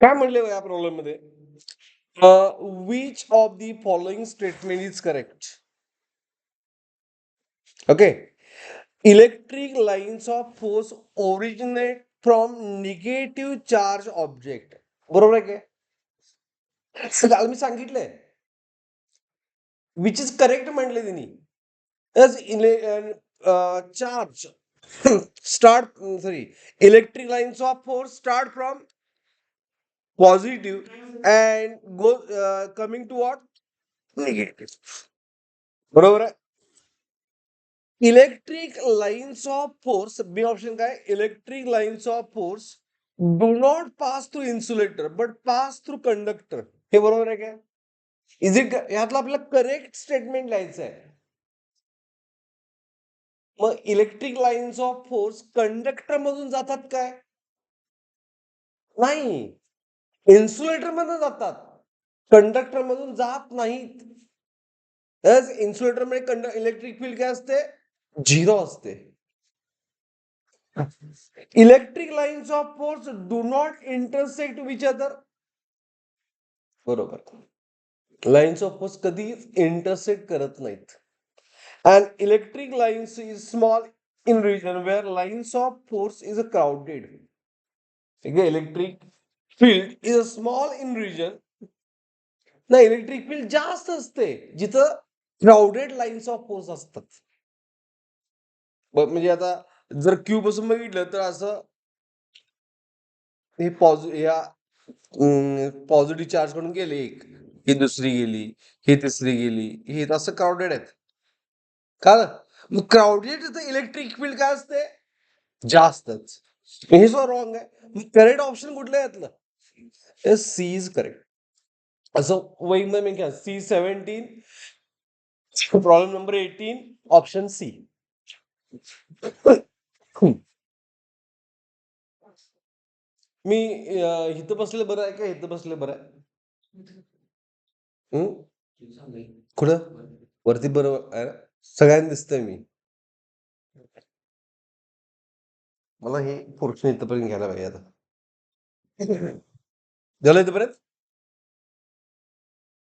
काय म्हणले या प्रॉब्लेम मध्ये? Which of the following statement is correct? Okay. Electric lines of force originate from negative charge object. बरोबर आहे काय? काल मी सांगितलंय विच इज करेक्ट म्हटले त्यांनी. Charge start sorry electric lines of force start from positive and go coming to what? Negative. बरोबर आहे. Electric lines of force, B option काय? Electric lines of force do not pass through insulator but pass through conductor. हे बरोबर आहे काय? Is it? यातलं आपल्याला correct statement लिहायचं आहे. मग electric lines of force conductor मधून जातात काय? नाही, इन्सुलेटर मधून जातात, कंडक्टर मधून जात नाहीत. इन्सुलेटर मध्ये इलेक्ट्रिक फील्ड काय असते? 0 असते. Electric lines of force do not intersect which other. बरोबर. लाईन्स ऑफ फोर्स कधी इंटरसेक्ट करत नाहीत. And electric lines is small in region where lines of force is crowded. Okay, electric field is small in region. ना electric field जास्त असते जिथं crowded lines of force असतात. म्हणजे आता जर क्यू पासून बघितलं तर असं हे पॉझिटिव्ह चार्ज कडून गेले एक, ही दुसरी गेली, ही तिसरी गेली, हे असं क्राउडेड आहेत. का? मग क्राउडेड तिथं इलेक्ट्रिक फील्ड काय असते? जास्तच. हे सो रॉंग आहे. करेक्ट ऑप्शन कुठलं आहे यातलं? C is correct. असं वही में क्या? C17 problem number 18 option C. मी इथं बसले बरं आहे का इथं बसले बरं आहे? कुठं वरती बरोबर आहे? सगळ्यांना दिसतंय मी. मला हे पोर्शन इथंपर्यंत घ्यायला पाहिजे आता. झालं इथंपर्यंत?